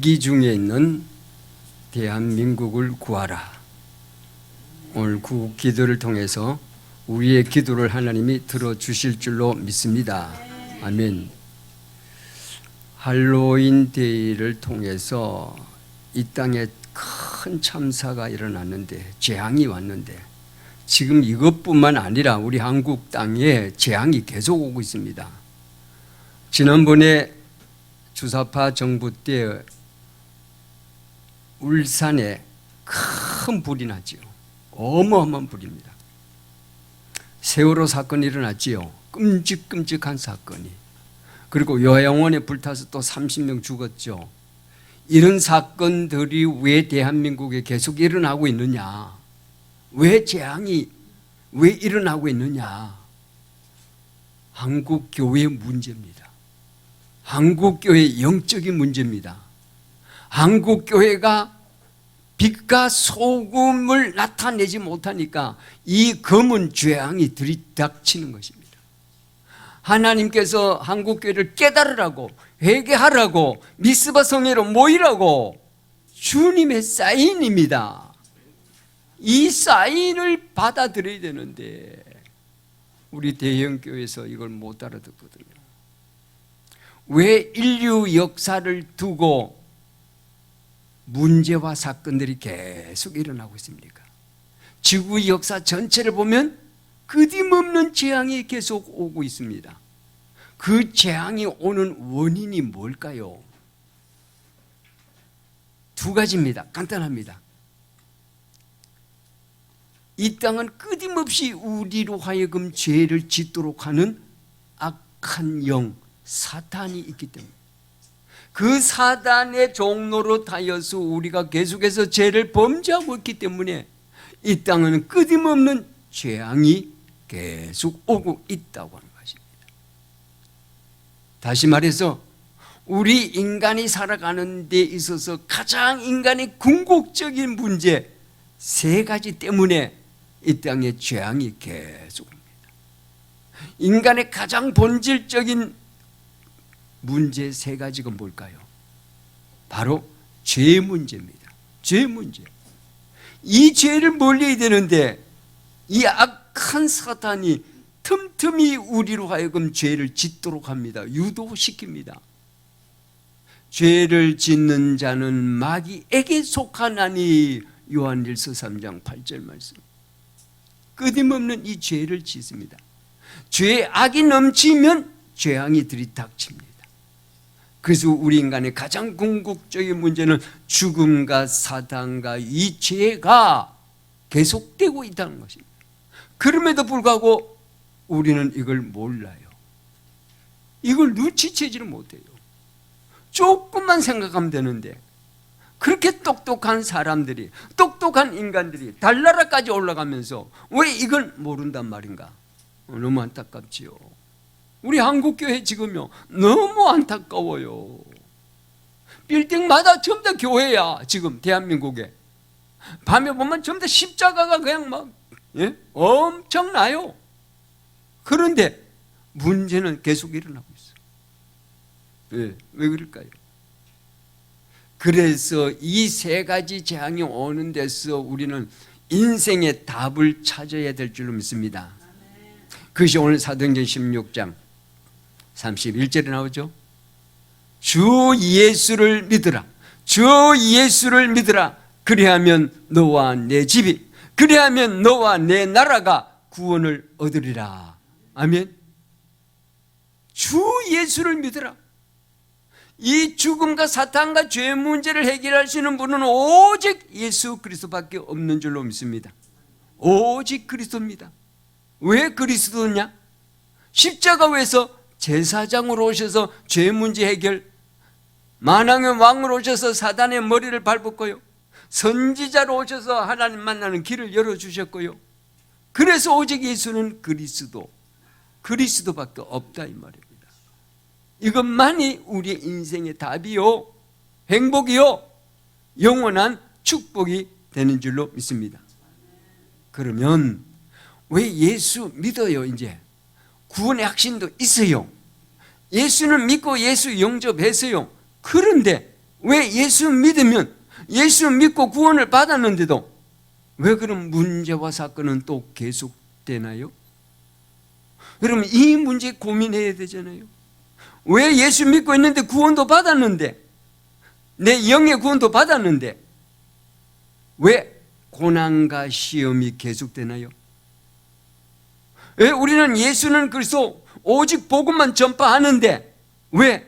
위기 중에 있는 대한민국을 구하라. 오늘 구국 기도를 통해서 우리의 기도를 하나님이 들어주실 줄로 믿습니다. 아멘. 할로윈 데이를 통해서 이 땅에 큰 참사가 일어났는데, 재앙이 왔는데, 지금 이것뿐만 아니라 우리 한국 땅에 재앙이 계속 오고 있습니다. 지난번에 주사파 정부 때 울산에 큰 불이 났지요. 어마어마한 불입니다. 세월호 사건이 일어났지요. 끔찍끔찍한 사건이. 그리고 요양원에 불타서 또 30명 죽었죠. 이런 사건들이 왜 대한민국에 계속 일어나고 있느냐? 왜 재앙이 왜 일어나고 있느냐? 한국 교회의 문제입니다. 한국 교회의 영적인 문제입니다. 한국 교회가 빛과 소금을 나타내지 못하니까 이 검은 재앙이 들이닥치는 것입니다. 하나님께서 한국 교회를 깨달으라고, 회개하라고, 미스바 성회로 모이라고 주님의 사인입니다. 이 사인을 받아들여야 되는데 우리 대형교회에서 이걸 못 알아듣거든요. 왜 인류 역사를 두고 문제와 사건들이 계속 일어나고 있습니까? 지구 역사 전체를 보면 끊임없는 재앙이 계속 오고 있습니다. 그 재앙이 오는 원인이 뭘까요? 두 가지입니다. 간단합니다. 이 땅은 끊임없이 우리로 하여금 죄를 짓도록 하는 악한 영, 사탄이 있기 때문에, 그 사단의 종로로 타여서 우리가 계속해서 죄를 범죄하고 있기 때문에 이 땅은 끊임없는 재앙이 계속 오고 있다고 하는 것입니다. 다시 말해서 우리 인간이 살아가는 데 있어서 가장 인간의 궁극적인 문제 세 가지 때문에 이 땅에 재앙이 계속 옵니다. 인간의 가장 본질적인 문제 세 가지가 뭘까요? 바로 죄 문제입니다. 죄 문제. 이 죄를 멀리해야 되는데 이 악한 사탄이 틈틈이 우리로 하여금 죄를 짓도록 합니다. 유도시킵니다. 죄를 짓는 자는 마귀에게 속하나니, 요한일서 3장 8절 말씀. 끊임없는 이 죄를 짓습니다. 죄의 악이 넘치면 재앙이 들이닥칩니다. 그래서 우리 인간의 가장 궁극적인 문제는 죽음과 사단과 이 죄가 계속되고 있다는 것입니다. 그럼에도 불구하고 우리는 이걸 몰라요. 이걸 눈치채지를 못해요. 조금만 생각하면 되는데, 그렇게 똑똑한 사람들이, 똑똑한 인간들이 달나라까지 올라가면서 왜 이걸 모른단 말인가? 너무 안타깝지요. 우리 한국교회 지금요 너무 안타까워요. 빌딩마다 전부 다 교회야. 지금 대한민국에 밤에 보면 전부 다 십자가가 그냥 막 엄청나요. 그런데 문제는 계속 일어나고 있어요. 왜 그럴까요? 그래서 이 세 가지 재앙이 오는 데서 우리는 인생의 답을 찾아야 될 줄로 믿습니다. 그것이 오늘 사도행전 16장 31절에 나오죠. 주 예수를 믿으라. 주 예수를 믿으라. 그리하면 너와 내 집이, 그리하면 너와 내 나라가 구원을 얻으리라. 아멘. 주 예수를 믿으라. 이 죽음과 사탄과 죄 문제를 해결할 수 있는 분은 오직 예수 그리스도밖에 없는 줄로 믿습니다. 오직 그리스도입니다. 왜 그리스도냐? 십자가에서 제사장으로 오셔서 죄 문제 해결, 만왕의 왕으로 오셔서 사단의 머리를 밟았고요, 선지자로 오셔서 하나님 만나는 길을 열어주셨고요. 그래서 오직 예수는 그리스도밖에 없다 이 말입니다. 이것만이 우리의 인생의 답이요, 행복이요, 영원한 축복이 되는 줄로 믿습니다. 그러면 왜 예수 믿어요? 이제 구원의 확신도 있어요. 예수는 믿고 예수 영접했어요. 그런데 왜 예수 믿으면, 예수 믿고 구원을 받았는데도 왜 그런 문제와 사건은 또 계속되나요? 그러면 이 문제 고민해야 되잖아요. 왜 예수 믿고 있는데 구원도 받았는데, 내 영의 구원도 받았는데 왜 고난과 시험이 계속되나요? 왜 우리는 예수는 그리스도 오직 복음만 전파하는데 왜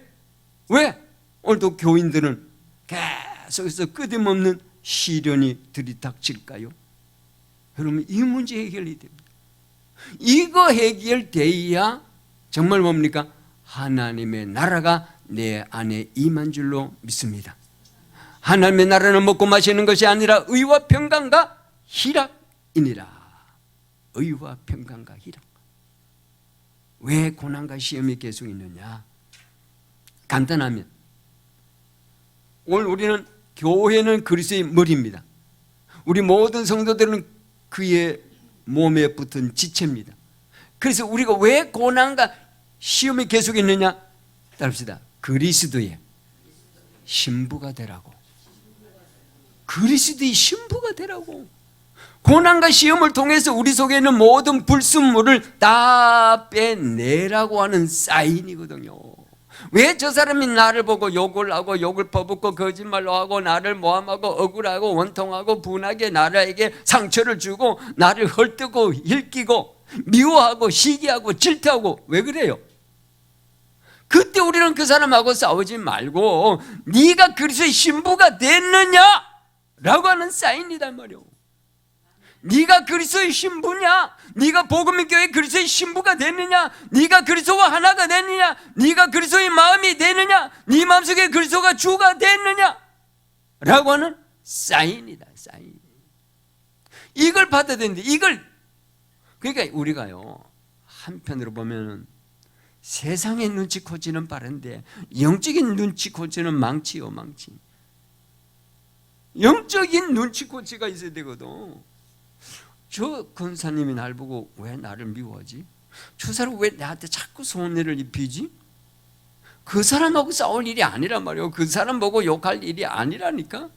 오늘도 교인들은 계속해서 끊임없는 시련이 들이닥칠까요? 여러분, 이 문제 해결이 됩니다. 이거 해결돼야 정말 뭡니까? 하나님의 나라가 내 안에 임한 줄로 믿습니다. 하나님의 나라는 먹고 마시는 것이 아니라 의와 평강과 희락이니라. 의와 평강과 희락. 왜 고난과 시험이 계속 있느냐? 간단하면 오늘 우리는, 교회는 그리스도의 머리입니다. 우리 모든 성도들은 그의 몸에 붙은 지체입니다. 그래서 우리가 왜 고난과 시험이 계속 있느냐? 따릅시다. 그리스도의 신부가 되라고. 그리스도의 신부가 되라고. 고난과 시험을 통해서 우리 속에 있는 모든 불순물을 다 빼내라고 하는 사인이거든요. 왜 저 사람이 나를 보고 욕을 하고 욕을 퍼붓고 거짓말로 하고 나를 모함하고 억울하고 원통하고 분하게 나에게 상처를 주고 나를 헐뜯고 힐끼고 미워하고 시기하고 질투하고 왜 그래요? 그때 우리는 그 사람하고 싸우지 말고 네가 그리스도의 신부가 됐느냐? 라고 하는 사인이단 말이에요. 네가 그리스도의 신부냐? 네가 복음의 교회 그리스도의 신부가 됐느냐? 네가 그리스도와 하나가 됐느냐? 네가 그리스도의 마음이 되느냐? 네 마음속에 그리스도가 주가 됐느냐? 라고 하는 사인이다. 사인. 이걸 받아야 되는데, 이걸, 그러니까 우리가요, 한편으로 보면은 세상의 눈치코치는 빠른데 영적인 눈치코치는 망치요, 망치. 영적인 눈치코치가 있어야 되거든. 저 권사님이 날 보고 왜 나를 미워하지? 저 사람 왜 나한테 자꾸 손해를 입히지? 그 사람하고 싸울 일이 아니란 말이에요. 그 사람 보고 욕할 일이 아니라니까.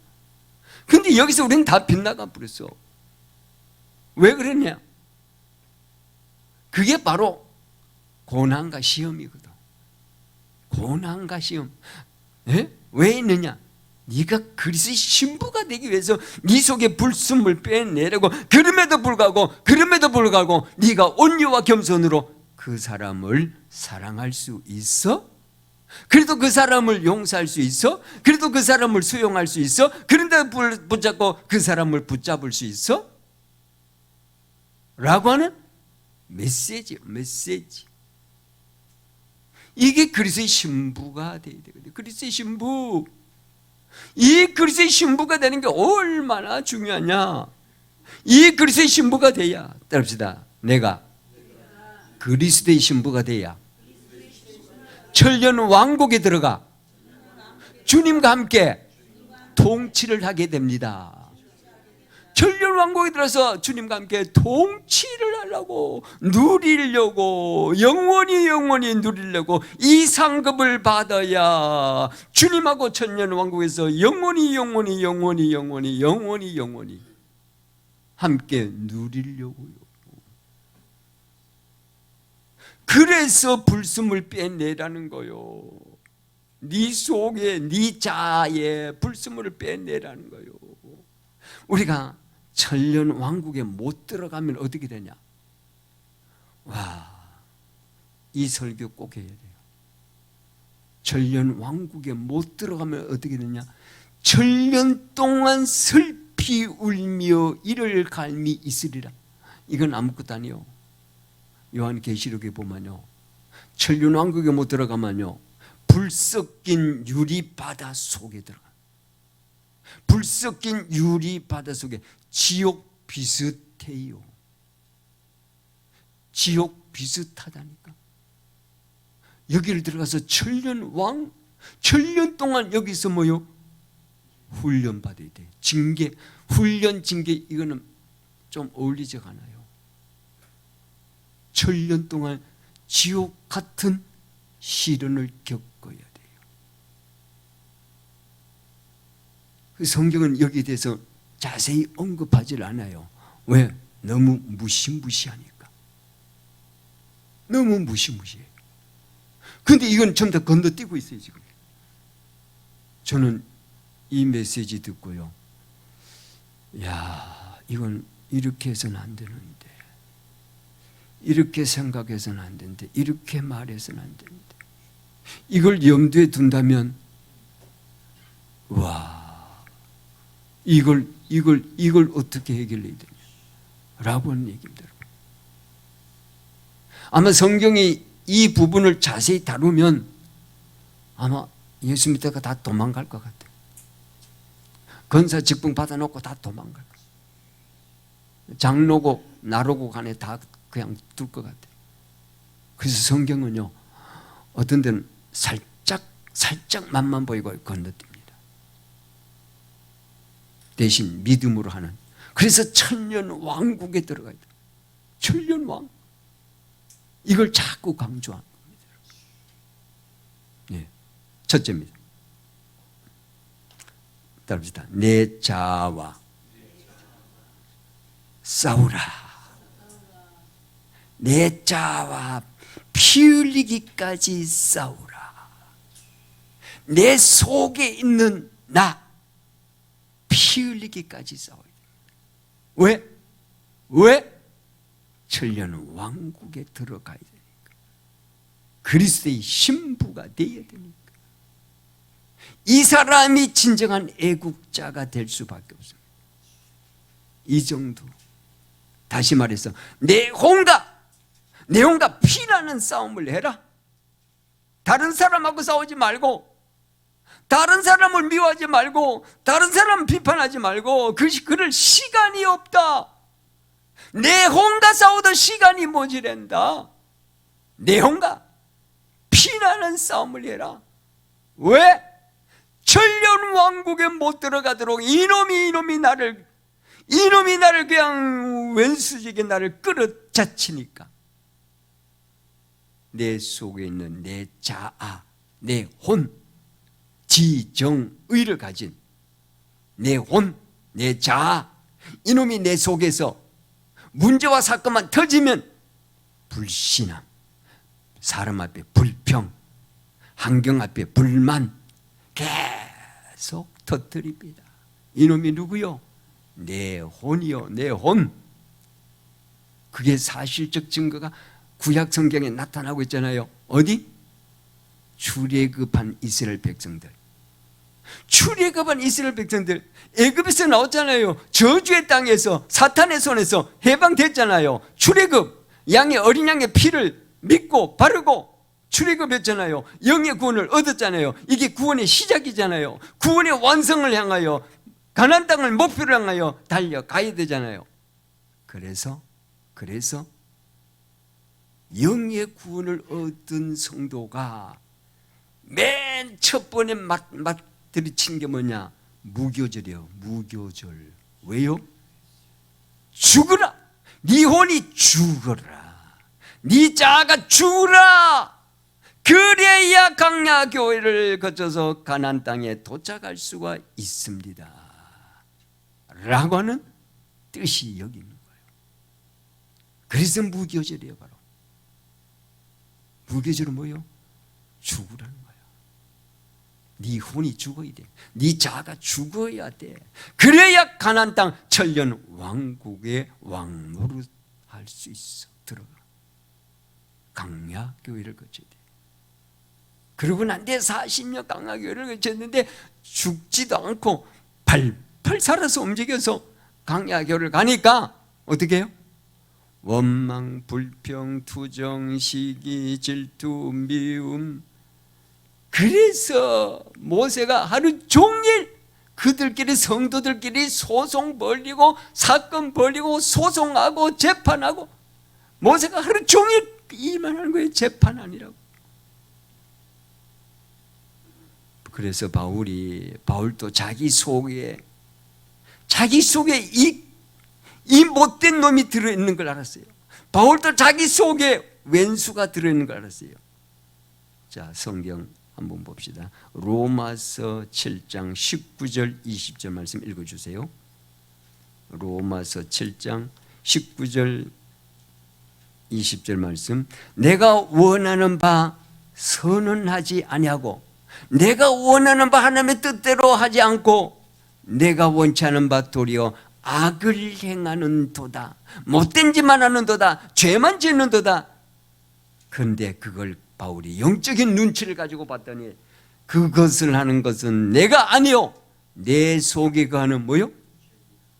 근데 여기서 우리는 다 빗나가 버렸어. 왜 그러냐? 그게 바로 고난과 시험이거든. 고난과 시험. 왜 있느냐? 네가 그리스도의 신부가 되기 위해서 네 속에 불순물 빼내려고, 그럼에도 불구하고 네가 온유와 겸손으로 그 사람을 사랑할 수 있어? 그래도 그 사람을 용서할 수 있어? 그래도 그 사람을 수용할 수 있어? 그런데 붙잡고 그 사람을 붙잡을 수 있어? 라고 하는 메시지. 이게 그리스도의 신부가 되어야 되거든요. 그리스도의 신부. 이 그리스도의 신부가 되는 게 얼마나 중요하냐? 이 그리스도의 신부가 돼야, 따릅시다. 내가 그리스도의 신부가 돼야 천년 왕국에 들어가 주님과 함께 통치를 하게 됩니다. 천년 왕국에 들어서 주님과 함께 통치를 하려고, 누리려고, 영원히 누리려고 이 상급을 받아야 주님하고 천년 왕국에서 영원히 함께 누리려고요. 그래서 불순물 빼내라는 거요. 네 속에, 네 자아에 불순물을 빼내라는 거요. 우리가 천년 왕국에 못 들어가면 어떻게 되냐? 와, 이 설교 꼭 해야 돼요. 천년 왕국에 못 들어가면 어떻게 되냐? 천년 동안 슬피 울며 이를 갈미 있으리라. 이건 아무것도 아니요. 요한계시록에 보면요, 천년 왕국에 못 들어가면요, 불 섞인 유리 바다 속에 들어가. 불 섞인 유리 바다 속에. 지옥 비슷해요. 지옥 비슷하다니까. 여기를 들어가서 천년 동안 여기서 뭐요? 훈련 받아야 돼. 징계, 훈련, 징계, 이거는 좀 어울리지가 않아요. 천년 동안 지옥 같은 시련을 겪어야 돼요. 성경은 여기에 대해서 자세히 언급하질 않아요. 왜? 너무 무시무시하니까. 너무 무시무시해. 근데 이건 전부 다 건너뛰고 있어요 지금. 저는 이 메시지 듣고요, 야, 이건 이렇게 해서는 안 되는데, 이렇게 생각해서는 안 되는데, 이렇게 말해서는 안 되는데, 이걸 염두에 둔다면, 와, 이걸 어떻게 해결해야 되냐 라고 하는 얘기입니다. 아마 성경이 이 부분을 자세히 다루면 아마 예수 믿다가 다 도망갈 것 같아요. 권사 직분 받아놓고 다 도망갈 거예요. 장로고 나로고 간에 다 그냥 둘 것 같아요. 그래서 성경은요, 어떤 데는 살짝 맛만 보이고 건너뜁니다. 대신 믿음으로 하는. 그래서 천년 왕국에 들어가야 돼요. 천년 왕. 이걸 자꾸 강조하는 겁니다. 네. 첫째입니다. 따릅시다. 내 자아와 싸우라. 내 자아와 피 흘리기까지 싸우라. 내 속에 있는 나 피 흘리기까지 싸워야 돼. 왜? 천년 왕국에 들어가야 되니까. 그리스도의 신부가 되어야 되니까. 이 사람이 진정한 애국자가 될 수밖에 없습니다. 이 정도. 다시 말해서 내 혼과 피나는 싸움을 해라. 다른 사람하고 싸우지 말고, 다른 사람을 미워하지 말고, 다른 사람을 비판하지 말고, 그럴 시간이 없다. 내 혼과 싸우던 시간이 모자란다. 내 혼과 피나는 싸움을 해라. 왜? 천년 왕국에 못 들어가도록 이놈이 나를 그냥 왼수직에 나를 끌어자치니까. 내 속에 있는 내 자아, 내 혼, 지정의를 가진 내 혼, 내 자아, 이놈이 내 속에서 문제와 사건만 터지면 불신함, 사람 앞에 불평, 환경 앞에 불만 계속 터뜨립니다. 이놈이 누구요? 내 혼이요, 내 혼. 그게 사실적 증거가 구약 성경에 나타나고 있잖아요. 어디? 출애굽한 이스라엘 백성들. 출애굽한 이스라엘 백성들, 애굽에서 나왔잖아요. 저주의 땅에서 사탄의 손에서 해방됐잖아요. 출애굽, 어린 양의 피를 믿고 바르고 출애굽했잖아요. 영의 구원을 얻었잖아요. 이게 구원의 시작이잖아요. 구원의 완성을 향하여, 가나안 땅을 목표로 향하여 달려가야 되잖아요. 그래서 영의 구원을 얻은 성도가 맨 첫 번에 들이친 게 뭐냐? 무교절이요. 무교절. 왜요? 죽으라. 네 혼이 죽어라. 네 자아가 죽으라. 그래야 강야 교회를 거쳐서 가나안 땅에 도착할 수가 있습니다. 라고 하는 뜻이 여기 있는 거예요. 그래서 무교절이에요. 바로 무교절은 뭐예요? 죽으라는 거예요. 네 혼이 죽어야 돼. 네 자아가 죽어야 돼. 그래야 가나안 땅 천년 왕국의 왕노릇 할 수 있어. 들어가. 강야 교회를 거쳐야 돼. 그러고 난 뒤에 40년 강야 교회를 거쳤는데 죽지도 않고 팔팔 살아서 움직여서 강야 교회를 가니까 어떻게 해요? 원망, 불평, 투정, 시기, 질투, 미움. 그래서 모세가 하루 종일 그들끼리, 성도들끼리 소송 벌리고 사건 벌리고 소송하고 재판하고, 모세가 하루 종일 일만 하는 거예요. 재판하느라고. 그래서 바울도 자기 속에 이 못된 놈이 들어있는 걸 알았어요. 바울도 자기 속에 왼수가 들어있는 걸 알았어요. 자, 성경 한번 봅시다. 로마서 7장 19절 20절 말씀 읽어주세요. 로마서 7장 19절 20절 말씀. 내가 원하는 바 선언하지 아니하고 내가 원하는 바 하나님의 뜻대로 하지 않고 내가 원치 않은 바 도리어 악을 행하는 도다. 못된 짓만 하는 도다. 죄만 짓는 도다. 그런데 그걸 바울이 영적인 눈치를 가지고 봤더니 그것을 하는 것은 내가 아니요 내 속에 거하는 뭐요?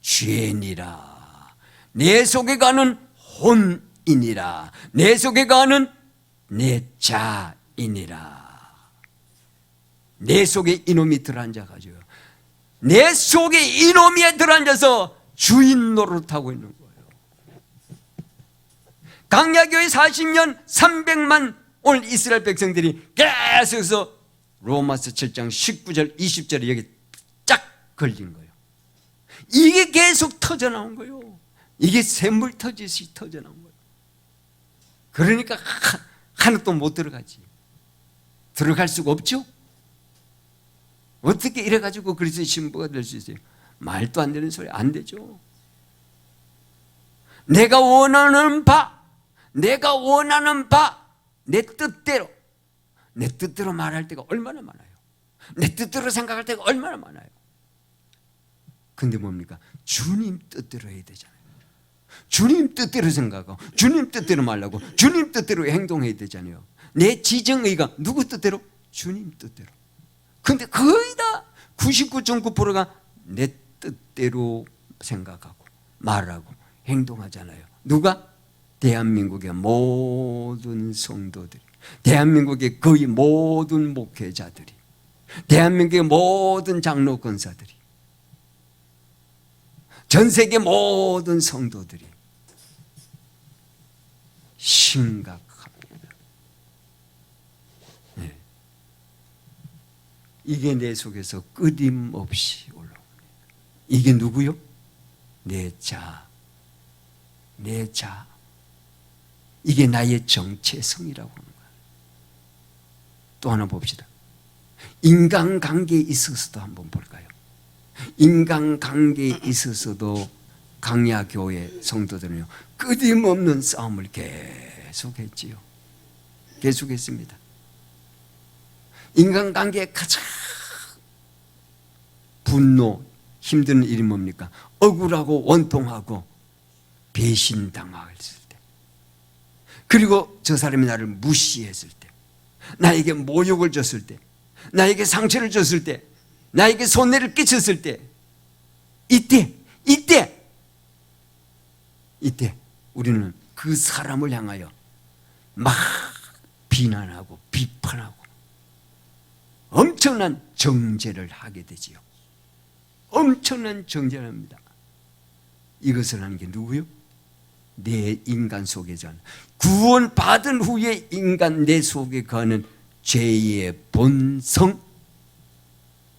죄니라. 내 속에 거하는 혼이니라. 내 속에 거하는 내 자이니라. 내 속에 이놈이 들어앉아가지고 내 속에 이놈이 들어앉아서 주인 노릇하고 있는 거예요. 강야교회 40년 300만 오늘 이스라엘 백성들이 계속해서 로마서 7장 19절 20절에 여기 쫙 걸린 거예요. 이게 계속 터져나온 거예요. 이게 샘물 터지듯이 터져나온 거예요. 그러니까 하나도 못 들어가지. 들어갈 수가 없죠. 어떻게 이래가지고 그리스도의 신부가 될 수 있어요? 말도 안 되는 소리. 안 되죠. 내가 원하는 바 내 뜻대로 말할 때가 얼마나 많아요. 내 뜻대로 생각할 때가 얼마나 많아요. 근데 뭡니까? 주님 뜻대로 해야 되잖아요. 주님 뜻대로 생각하고 주님 뜻대로 말하고 주님 뜻대로 행동해야 되잖아요. 내 지정의가 누구 뜻대로? 주님 뜻대로. 근데 거의 다 99.9%가 내 뜻대로 생각하고 말하고 행동하잖아요. 누가? 대한민국의 모든 성도들이, 대한민국의 거의 모든 목회자들이, 대한민국의 모든 장로 권사들이, 전 세계 모든 성도들이 심각합니다. 네. 이게 내 속에서 끊임없이 올라옵니다. 이게 누구요? 내 자. 이게 나의 정체성이라고 하는 거야. 또 하나 봅시다. 인간관계에 있어서도 한번 볼까요? 인간관계에 있어서도 강야교회 성도들은요 끊임없는 싸움을 계속했지요. 계속했습니다. 인간관계에 가장 분노, 힘든 일이 뭡니까? 억울하고 원통하고 배신당했을 때, 그리고 저 사람이 나를 무시했을 때, 나에게 모욕을 줬을 때, 나에게 상처를 줬을 때, 나에게 손해를 끼쳤을 때, 이때 우리는 그 사람을 향하여 막 비난하고 비판하고 엄청난 정죄를 하게 되지요. 엄청난 정죄를 합니다. 이것을 하는 게 누구요? 내 인간 속에 전 구원 받은 후에 인간 내 속에 거하는 죄의 본성.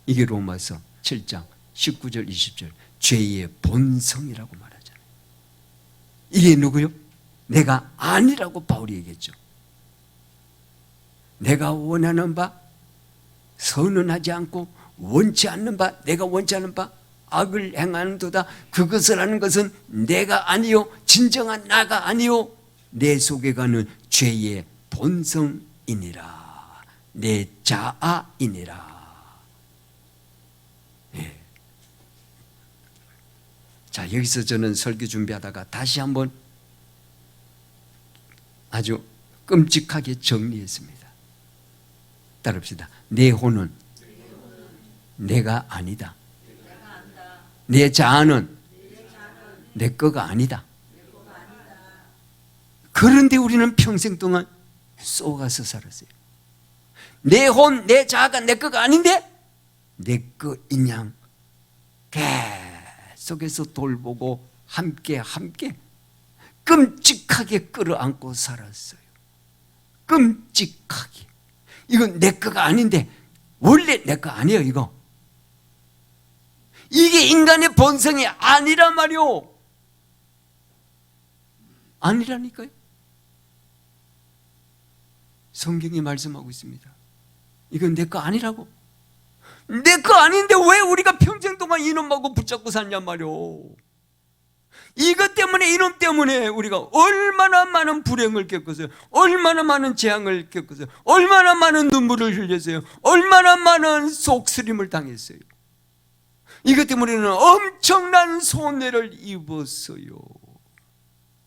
이게 로마서 7장 19절 20절 죄의 본성이라고 말하잖아요. 이게 누구요? 내가 아니라고 바울이 얘기했죠. 내가 원하는 바 선언하지 않고 원치 않는 바, 내가 원치 않는 바 악을 행하는도다. 그것을 하는 것은 내가 아니요 진정한 나가 아니요 내 속에 가는 죄의 본성이니라. 내 자아이니라. 예. 자, 여기서 저는 설교 준비하다가 다시 한번 아주 끔찍하게 정리했습니다. 따릅시다. 내 혼은 내가 아니다. 내 자아는 내 거가 아니다. 그런데 우리는 평생 동안 쏘가서 살았어요. 내 혼, 내 자아가 내 거가 아닌데 내 거인 양 계속해서 돌보고 함께 끔찍하게 끌어안고 살았어요. 끔찍하게. 이건 내 거가 아닌데 원래 내 거 아니에요. 이게 인간의 본성이 아니란 말이오. 아니라니까요. 성경이 말씀하고 있습니다. 이건 내 거 아니라고. 내 거 아닌데 왜 우리가 평생 동안 이놈하고 붙잡고 살냔 말이오. 이것 때문에, 이놈 때문에 우리가 얼마나 많은 불행을 겪었어요. 얼마나 많은 재앙을 겪었어요. 얼마나 많은 눈물을 흘렸어요. 얼마나 많은 속쓰림을 당했어요. 이것 때문에 우리는 엄청난 손해를 입었어요.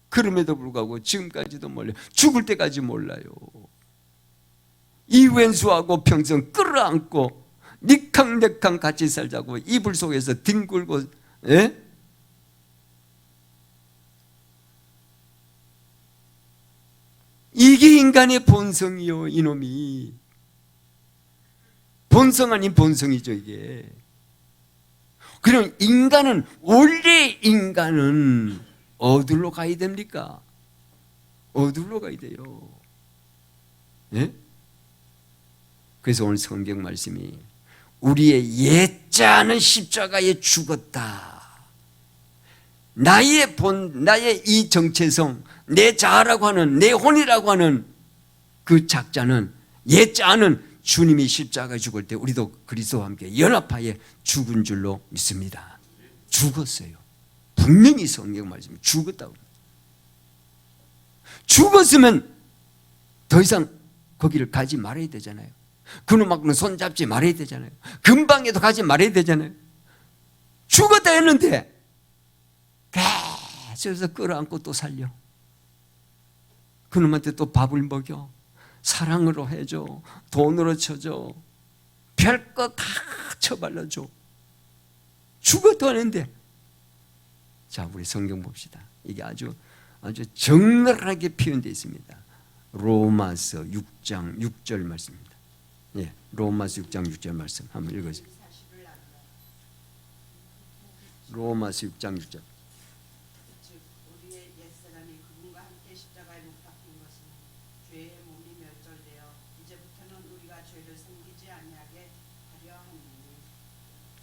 그럼에도 불구하고 지금까지도 몰라요. 죽을 때까지 몰라요. 이 왼수하고 평생 끌어안고 니캉내캉 같이 살자고 이불 속에서 뒹굴고, 예? 이게 인간의 본성이요. 이놈이 본성 아닌 본성이죠 이게. 그럼 인간은, 원래 인간은 어디로 가야 됩니까? 어디로 가야 돼요? 예? 그래서 오늘 성경 말씀이 우리의 옛자는 십자가에 죽었다. 나의 이 정체성, 내 자아라고 하는, 내 혼이라고 하는 그 작자는, 옛자는 주님이 십자가에 죽을 때 우리도 그리스도와 함께 연합하여 죽은 줄로 믿습니다. 죽었어요. 분명히 성경 말씀이 죽었다고. 죽었으면 더 이상 거기를 가지 말아야 되잖아요. 그놈하고는 손잡지 말아야 되잖아요. 근방에도 가지 말아야 되잖아요. 죽었다 했는데 계속해서 끌어안고 또 살려. 그놈한테 또 밥을 먹여, 사랑으로 해줘, 돈으로 쳐줘, 별거 다 쳐발라줘. 죽었다 하는데. 자, 우리 성경 봅시다. 이게 아주 적나라하게 표현되어 있습니다. 로마서 6장 6절 말씀입니다. 예, 로마서 6장 6절 말씀 한번 읽어주세요. 로마서 6장 6절. 우리의 옛사람이 그분과 함께 십자가에 못 박힌 것은 죄의 몸이 멸절되어 이제부터는 우리가 죄를 생기지 아니하게 하려 하니.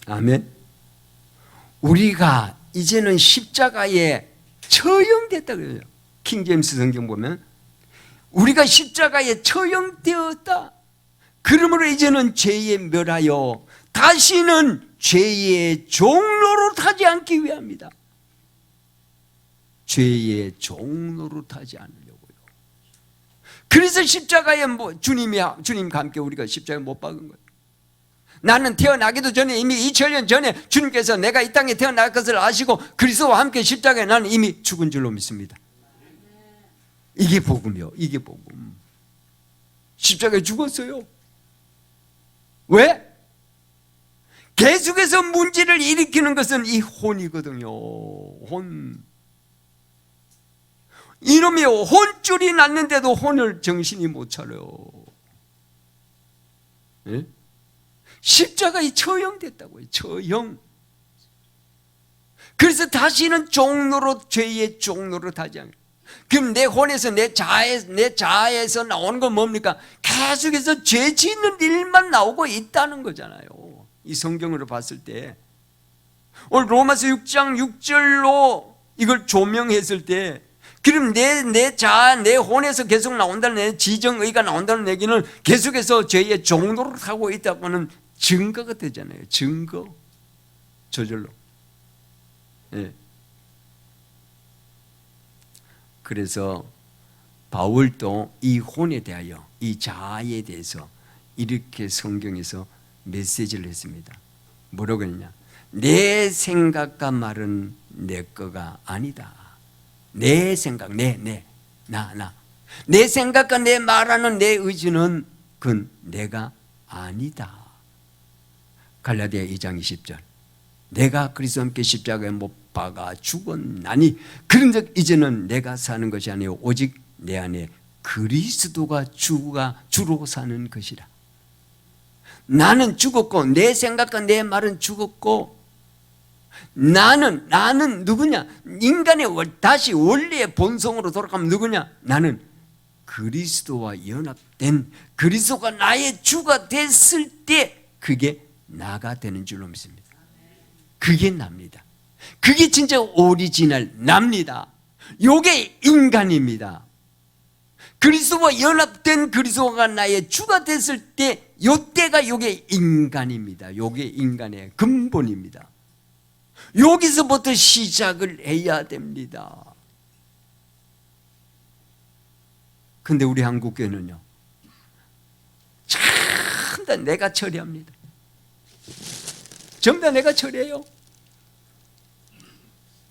아멘. 우리가 이제는 십자가에 처형됐다 그래요. 킹제임스 성경 보면 우리가 십자가에 처형되었다. 그러므로 이제는 죄에 멸하여 다시는 죄의 종로로 타지 않기 위함이다. 죄의 종로로 타지 않으려고요. 그래서 십자가에 주님과 함께 우리가 십자가에 못 박은 거예요. 나는 태어나기도 전에 이미 2000년 전에 주님께서 내가 이 땅에 태어날 것을 아시고 그리스도와 함께 십자가에 나는 이미 죽은 줄로 믿습니다. 이게 복음이요. 이게 복음. 십자가에 죽었어요. 왜? 계속해서 문제를 일으키는 것은 이 혼이거든요. 혼. 이놈이 혼줄이 났는데도 혼을 정신이 못 차려요. 예? 십자가에 처형됐다고요. 처형. 그래서 다시는 종로로, 죄의 종로로 타지 않아요. 그럼 내 혼에서, 내 자아에서 나오는 건 뭡니까? 계속해서 죄 짓는 일만 나오고 있다는 거잖아요. 이 성경으로 봤을 때. 오늘 로마서 6장 6절로 이걸 조명했을 때, 그럼 내 자아, 내 혼에서 계속 나온다는, 내 지정의가 나온다는 얘기는 계속해서 죄의 종로를 타고 있다고 하는 증거가 되잖아요. 증거. 저절로. 예. 그래서 바울도 이 혼에 대하여, 이 자아에 대해서 이렇게 성경에서 메시지를 했습니다. 뭐라고 했냐? 내 생각과 말은 내 거가 아니다. 내 생각, 나. 내 생각과 내 말하는 내 의지는 그건 내가 아니다. 갈라디아 2장 20절. 내가 그리스도와 함께 십자가에 못 박아 죽었나니 그런즉 이제는 내가 사는 것이 아니요 오직 내 안에 그리스도가 주로 사는 것이라. 나는 죽었고 내 생각과 내 말은 죽었고 나는 누구냐? 인간의 다시 원래의 본성으로 돌아가면 누구냐? 나는 그리스도와 연합된, 그리스도가 나의 주가 됐을 때 그게 나가 되는 줄로 믿습니다. 그게 납니다. 그게 진짜 오리지널 납니다. 요게 인간입니다. 그리스도와 연합된 그리스도가 나의 주가 됐을 때 요때가 요게 인간입니다. 요게 인간의 근본입니다. 여기서부터 시작을 해야 됩니다. 근데 우리 한국교회는요, 전부 다 내가 처리합니다. 전부 다 내가 처리해요.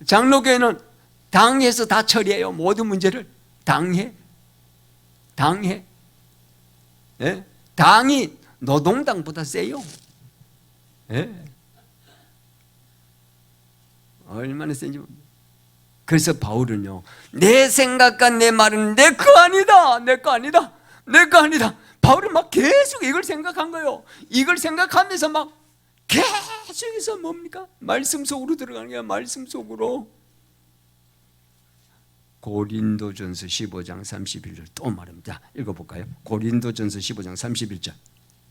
장로교회는 당에서 다 처리해요. 모든 문제를 당해. 예? 당이 노동당보다 세요. 예? 얼마나 센지 모릅니다. 그래서 바울은요, 내 생각과 내 말은 내 거 아니다, 내 거 아니다, 내 거 아니다. 바울은 막 계속 이걸 생각한 거예요. 이걸 생각하면서 막 계속해서 뭡니까? 말씀 속으로 들어가는 거야. 말씀 속으로. 고린도전서 15장 31절 또 말합니다. 읽어볼까요? 고린도전서 15장 31절.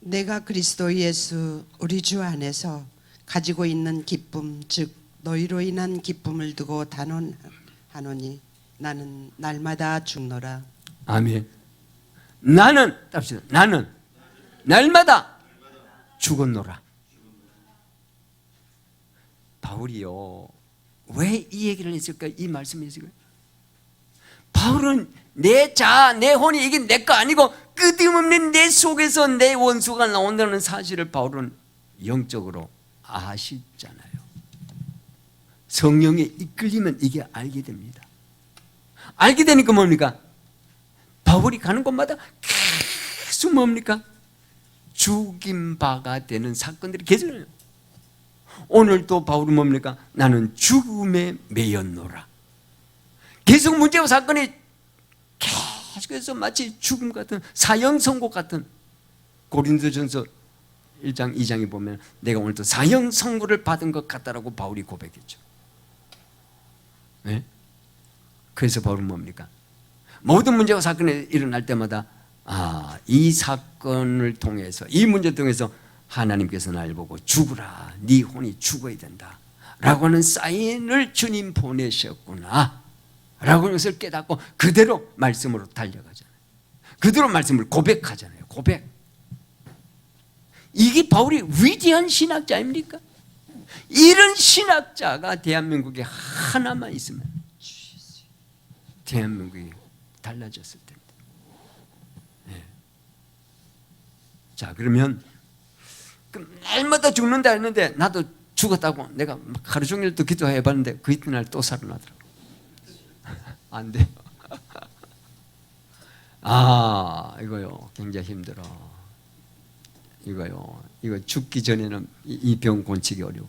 내가 그리스도 예수 우리 주 안에서 가지고 있는 기쁨 즉 너희로 인한 기쁨을 두고 단언하노니 나는 날마다 죽노라. 아멘. 나는 답시다. 나는 날마다 죽었노라. 바울이요, 왜 이 얘기를 했을까? 이 말씀을 했을까? 바울은 내 자, 내 혼이 이게 내 거 아니고 끄트없는 내 속에서 내 원수가 나온다는 사실을 바울은 영적으로 아시잖아요. 성령에 이끌리면 이게 알게 됩니다. 알게 되니까 뭡니까? 바울이 가는 곳마다 계속 뭡니까? 죽임 바가 되는 사건들이 계속 일어나요. 오늘도 바울은 뭡니까? 나는 죽음에 매였노라. 계속 문제와 사건이 계속해서 마치 죽음 같은 사형 선고 같은, 고린도전서 1장 2장에 보면 내가 오늘도 사형 선고를 받은 것 같다라고 바울이 고백했죠. 네? 그래서 바울은 뭡니까? 모든 문제와 사건이 일어날 때마다 이 사건을 통해서, 이 문제를 통해서 하나님께서 날 보고 죽으라, 네 혼이 죽어야 된다 라고 하는 사인을 주님 보내셨구나 라고 하는 것을 깨닫고 그대로 말씀으로 달려가잖아요. 그대로 말씀을 고백하잖아요. 고백. 이게 바울이 위대한 신학자입니까? 이런 신학자가 대한민국에 하나만 있으면 대한민국이 달라졌을 텐데. 네. 자, 그러면 날마다 죽는다 했는데 나도 죽었다고 내가 하루 종일 또 기도해봤는데 그 이튿날 또 살아나더라고. 안 돼요. 이거요 굉장히 힘들어. 이거 죽기 전에는 이 병 고치기 어려워.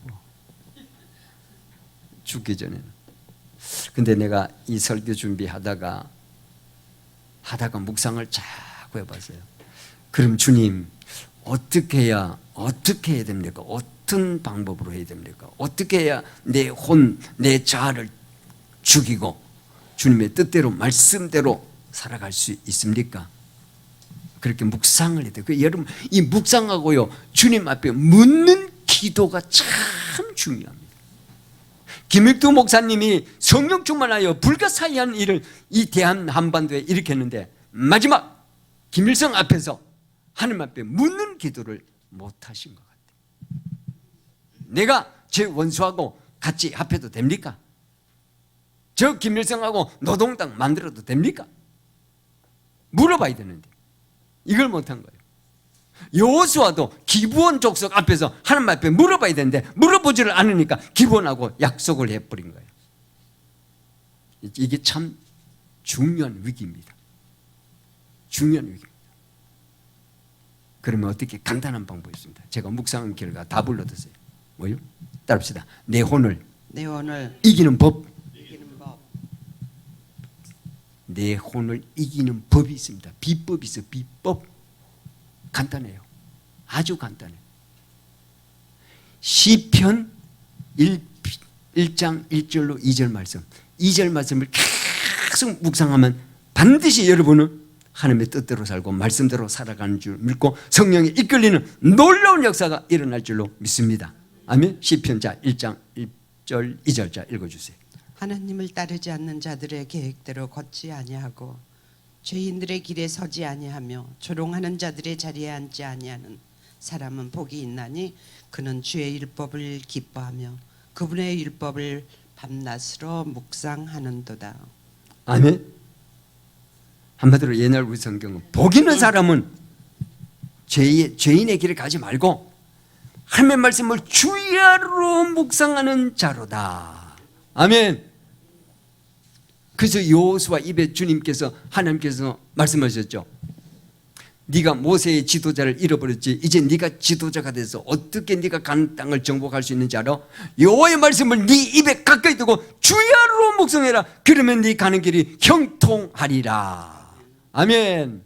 죽기 전에는. 근데 내가 이 설교 준비하다가 묵상을 자꾸 해봤어요. 그럼 주님 어떻게 해야 됩니까? 어떤 방법으로 해야 됩니까? 어떻게 해야 내 혼, 내 자아를 죽이고 주님의 뜻대로 말씀대로 살아갈 수 있습니까? 그렇게 묵상을 해야 돼요. 여러분 이 묵상하고요 주님 앞에 묻는 기도가 참 중요합니다. 김익두 목사님이 성령 충만하여 불가사의한 일을 이 대한 한반도에 일으켰는데 마지막 김일성 앞에서 하나님 앞에 묻는 기도를 못하신 것 같아요. 내가 제 원수하고 같이 합해도 됩니까? 저 김일성하고 노동당 만들어도 됩니까? 물어봐야 되는데 이걸 못한 거예요. 여호수아도 기브온 족속 앞에서 하나님 앞에 물어봐야 되는데 물어보지를 않으니까 기브온하고 약속을 해버린 거예요. 이게 참 중요한 위기입니다. 중요한 위기입니다. 그러면 어떻게 간단한 방법이 있습니다. 제가 묵상한 결과 다 불러드세요. 뭐요? 따릅시다. 내 혼을 이기는 법. 내 혼을 이기는 법이 있습니다. 비법이 있어요. 비법. 간단해요. 아주 간단해요. 시편 1장 1절로 2절 말씀. 2절 말씀을 계속 묵상하면 반드시 여러분은 하나님의 뜻대로 살고 말씀대로 살아가는 줄 믿고 성령에 이끌리는 놀라운 역사가 일어날 줄로 믿습니다. 아멘. 시편 1장 1절 2절 읽어주세요. 하나님을 따르지 않는 자들의 계획대로 걷지 아니하고 죄인들의 길에 서지 아니하며 조롱하는 자들의 자리에 앉지 아니하는 사람은 복이 있나니 그는 주의 율법을 기뻐하며 그분의 율법을 밤낮으로 묵상하는도다. 아멘. 한마디로 옛날 우리 성경은 복 있는 사람은 죄인의 길을 가지 말고 하나님의 말씀을 주야로 묵상하는 자로다. 아멘. 그래서 여호수아 입에 주님께서 하나님께서 말씀하셨죠. 네가 모세의 지도자를 잃어버렸지 이제 네가 지도자가 돼서 어떻게 네가 가는 땅을 정복할 수 있는지 알아? 여호와의 말씀을 네 입에 가까이 두고 주야로 묵상해라. 그러면 네 가는 길이 형통하리라. 아멘.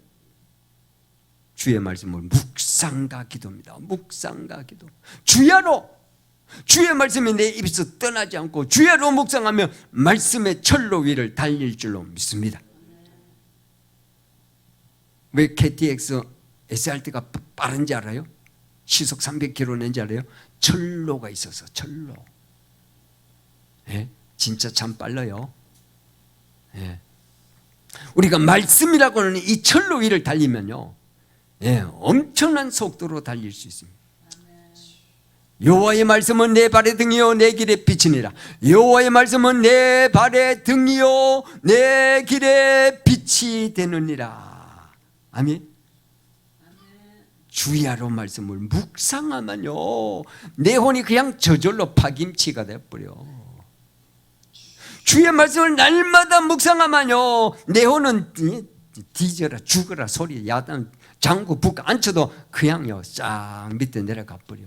주의 말씀을 묵상과 기도입니다. 묵상과 기도. 주야로, 주의 말씀이 내 입에서 떠나지 않고 주야로 묵상하며 말씀의 철로 위를 달릴 줄로 믿습니다. 왜 KTX SRT가 빠른지 알아요? 시속 300km 낸지 알아요? 철로가 있어서. 철로. 예? 진짜 참 빨라요. 예. 우리가 말씀이라고 하는 이 철로 위를 달리면요, 예, 엄청난 속도로 달릴 수 있습니다. 여호와의 말씀은 내 발의 등이요 내 길의 빛이니라. 여호와의 말씀은 내 발의 등이요 내 길의 빛이 되느니라. 아멘. 주야로 말씀을 묵상하면요 내 혼이 그냥 저절로 파김치가 돼버려. 주의 말씀을 날마다 묵상하면요 내 혼은 뒤져라 죽어라 소리 야단 장구 북 앉혀도 그냥요 싹 밑에 내려가 버려.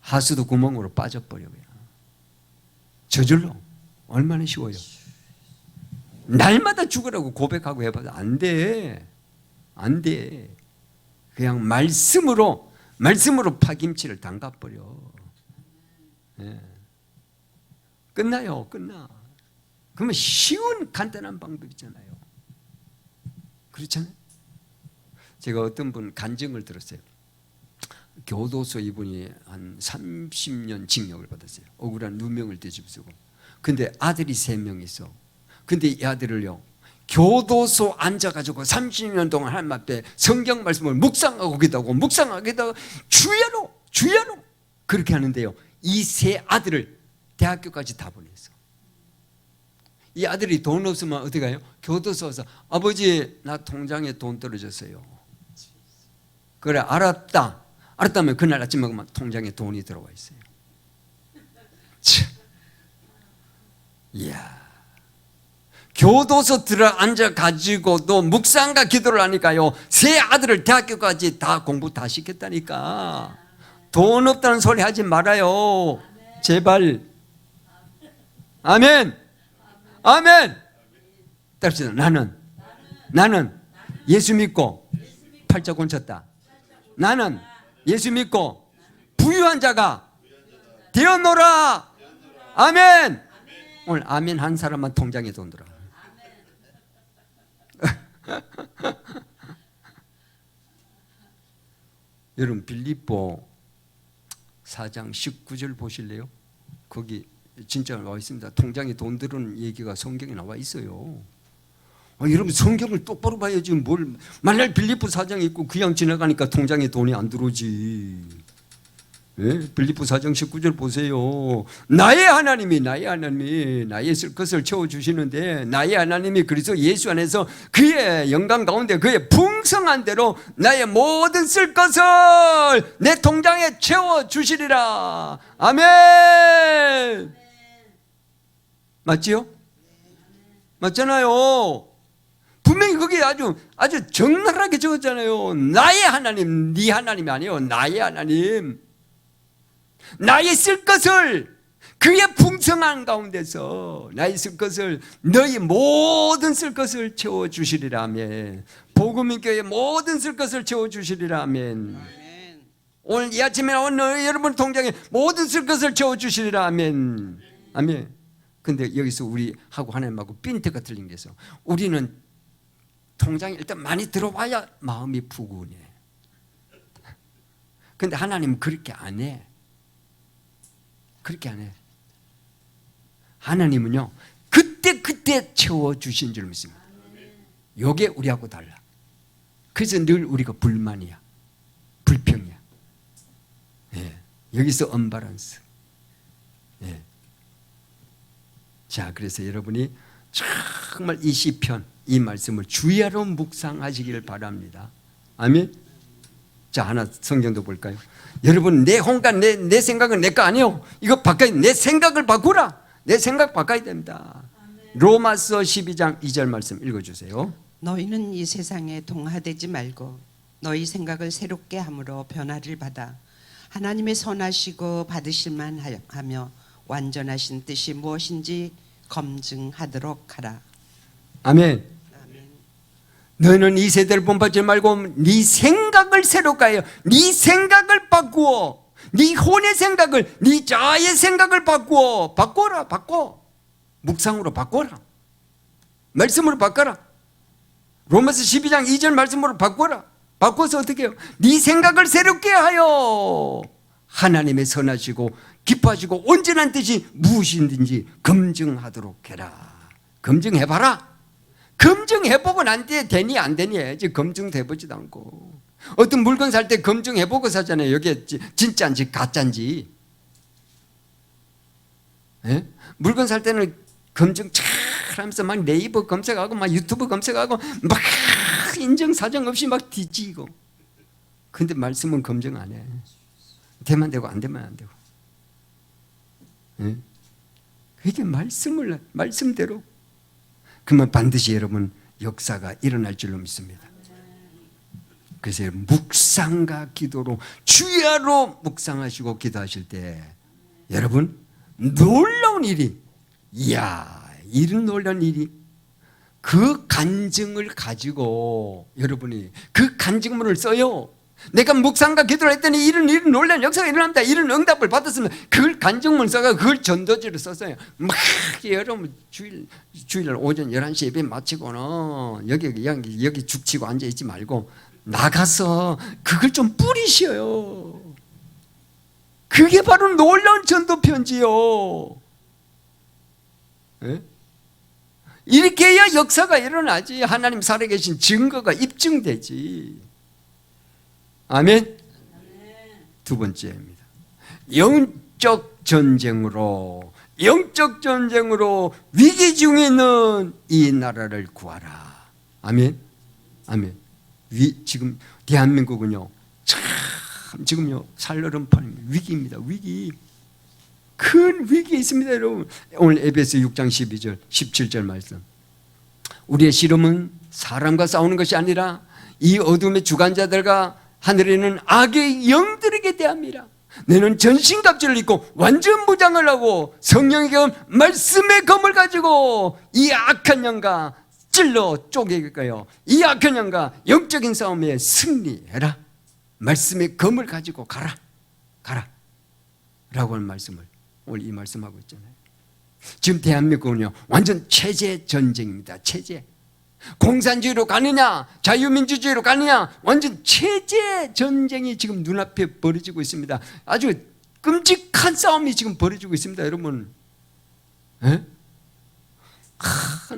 하수도 구멍으로 빠져버려. 저절로. 얼마나 쉬워요. 날마다 죽으라고 고백하고 해봐도 안 돼. 안 돼. 그냥 말씀으로 파김치를 담가버려. 예. 끝나요. 끝나. 그러면 쉬운 간단한 방법이잖아요. 그렇잖아요. 제가 어떤 분 간증을 들었어요. 교도소 이분이 한 30년 징역을 받았어요. 억울한 누명을 뒤집어쓰고. 근데 아들이 3명 있어. 근데 이 아들을요 교도소 앉아가지고 30년 동안 하나님 앞에 성경 말씀을 묵상하고 기도하고 주야로 그렇게 하는데요 이 3 아들을 대학교까지 다 보냈어. 이 아들이 돈 없으면 어디 가요? 교도소 와서 아버지 나 통장에 돈 떨어졌어요. 그래 알았다면 그날 아침에 통장에 돈이 들어와 있어요. 참. 이야. 교도소 들어 앉아가지고도 묵상과 기도를 하니까요 3 아들을 대학교까지 다 공부 다 시켰다니까. 돈 없다는 소리 하지 말아요. 제발. 아멘. 아멘. 따릅시다. 나는 예수 믿고 팔자 곤쳤다. 나는 예수 믿고 부유한 자가 되었노라. 아멘. 오늘 아멘 한 사람만 통장에 돈 들어. 여러분 빌립보 4장 19절 보실래요? 거기 진짜 나와 있습니다. 통장에 돈 들은 얘기가 성경에 나와 있어요. 여러분 성경을 똑바로 봐야지 뭘 만날 빌립보 4장에 있고 그냥 지나가니까 통장에 돈이 안 들어오지. 예? 빌립보 4장 19절 보세요. 나의 하나님이 나의 쓸 것을 채워주시는데 나의 하나님이 그리스도 예수 안에서 그의 영광 가운데 그의 풍성한 대로 나의 모든 쓸 것을 내 통장에 채워주시리라. 아멘. 맞지요? 맞잖아요. 분명히 그게 아주 적나라하게 적었잖아요. 나의 하나님, 네 하나님이 아니에요. 나의 하나님. 나의 쓸 것을 그의 풍성한 가운데서 나의 쓸 것을 너희 모든 쓸 것을 채워주시리라. 아멘. 복음인 교회 모든 쓸 것을 채워주시리라. 아멘. 오늘 이 아침에 나온 여러분 통장에 모든 쓸 것을 채워주시리라. 아멘. 아멘. 근데 여기서 우리하고 하나님하고 핀트가 틀린 게 있어. 우리는 통장에 일단 많이 들어와야 마음이 푸근해. 근데 하나님은 그렇게 안 해. 그렇게 안 해. 하나님은요 그때 채워주신 줄 믿습니다. 요게 우리하고 달라. 그래서 늘 우리가 불만이야. 불평이야. 예. 여기서 언밸런스. 예. 자, 그래서 여러분이 정말 이 시편, 이 말씀을 주야로 묵상하시기를 바랍니다. 아멘. 자, 하나 성경도 볼까요? 여러분, 내 혼과 내 생각은 내 거 아니에요. 이거 바꿔, 내 생각을 바꾸라. 내 생각 바꿔야 됩니다. 로마서 12장 2절 말씀 읽어주세요. 너희는 이 세상에 동화되지 말고 너희 생각을 새롭게 함으로 변화를 받아 하나님의 선하시고 받으실만 하며 완전하신 뜻이 무엇인지 검증하도록 하라. 아멘. 너는 이 세대를 본받지 말고 네 생각을 새롭게 하여 네 생각을 바꾸어. 네 혼의 생각을, 네 자아의 생각을 바꾸어. 바꿔라. 바꿔. 묵상으로 바꿔라. 말씀으로 바꿔라. 로마서 12장 2절 말씀으로 바꿔라. 바꿔서 어떻게 해요? 네 생각을 새롭게 하여 하나님의 선하시고 기뻐하시고 온전한 뜻이 무엇인지 검증하도록 해라. 검증해봐라. 검증해보고 난 뒤에 되니 안 되니 해야지. 검증해보지도 않고. 어떤 물건 살 때 검증해보고 사잖아요. 이게 진짜인지 가짜인지. 예? 물건 살 때는 검증 잘 하면서 막 네이버 검색하고 막 유튜브 검색하고 막 인정사정 없이 막 뒤지고. 근데 말씀은 검증 안 해. 되면 되고 안 되면 안 되고. 예? 그게 말씀대로. 그러면 반드시 여러분 역사가 일어날 줄로 믿습니다. 그래서 묵상과 기도로 주야로 묵상하시고 기도하실 때 여러분 놀라운 일이, 이야, 이런 놀라운 일이, 그 간증을 가지고 여러분이 그 간증문을 써요. 내가 묵상과 기도를 했더니 이런 놀라운 역사가 일어납니다. 이런 응답을 받았으면 그걸 간증문 써가 그걸 전도지로 썼어요. 막 여러분 주일 오전 11시 예배 마치고는 여기 죽치고 앉아있지 말고 나가서 그걸 좀 뿌리셔요. 그게 바로 놀라운 전도 편지요. 예? 이렇게 해야 역사가 일어나지. 하나님 살아계신 증거가 입증되지. 아멘. 두 번째입니다. 영적 전쟁으로 위기 중에 있는 이 나라를 구하라. 아멘. 아멘. 지금 대한민국은요, 참 지금요 살얼음판입니다. 위기입니다. 위기. 큰 위기에 있습니다, 여러분. 오늘 에베소 6장 12절 17절 말씀. 우리의 씨름은 사람과 싸우는 것이 아니라 이 어둠의 주관자들과 하늘에 있는 악의 영들에게 대합니다. 너는 전신갑주를 입고 완전 무장을 하고 성령의 검, 말씀의 검을 가지고 이 악한 영과 찔러 쪼개게요. 이 악한 영과 영적인 싸움에 승리해라. 말씀의 검을 가지고 가라 라고 하는 말씀을 오늘 이 말씀하고 있잖아요. 지금 대한민국은요 완전 체제 전쟁입니다. 체제. 공산주의로 가느냐 자유민주주의로 가느냐, 완전 체제 전쟁이 지금 눈앞에 벌어지고 있습니다. 아주 끔찍한 싸움이 지금 벌어지고 있습니다, 여러분.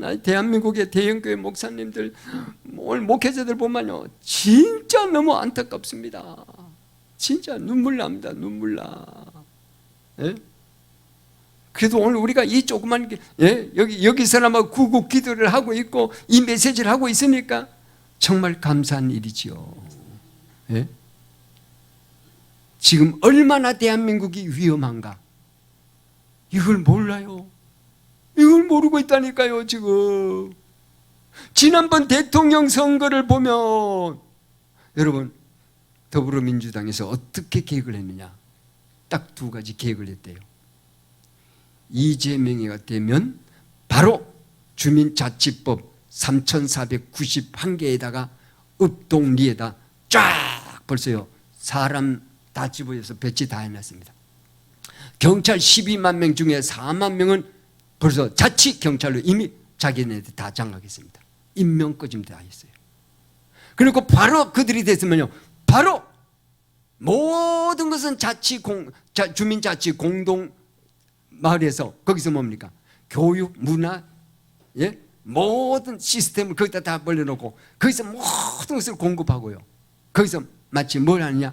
나 대한민국의 대형교회 목사님들, 오늘 목회자들 보면요 진짜 너무 안타깝습니다. 진짜 눈물 납니다. 눈물 나. 그래도 오늘 우리가 이 조그만 여기서나마 구국 기도를 하고 있고 이 메시지를 하고 있으니까 정말 감사한 일이지요. 지금 얼마나 대한민국이 위험한가 이걸 몰라요. 이걸 모르고 있다니까요. 지금 지난번 대통령 선거를 보면 여러분 더불어민주당에서 어떻게 계획을 했느냐, 딱 두 가지 계획을 했대요. 이재명이가 되면 바로 주민자치법 3491개에다가 읍동리에다 쫙 벌써요 사람 다 집어서 배치 다 해놨습니다. 경찰 12만 명 중에 4만 명은 벌써 자치경찰로 이미 자기네들 다 장악했습니다. 임명까지 다 했어요. 그리고 바로 그들이 됐으면요 바로 모든 것은 주민자치 공동 마을에서 거기서 뭡니까? 교육, 문화, 모든 시스템을 거기다 다 벌려놓고 거기서 모든 것을 공급하고요. 거기서 마치 뭘 하느냐?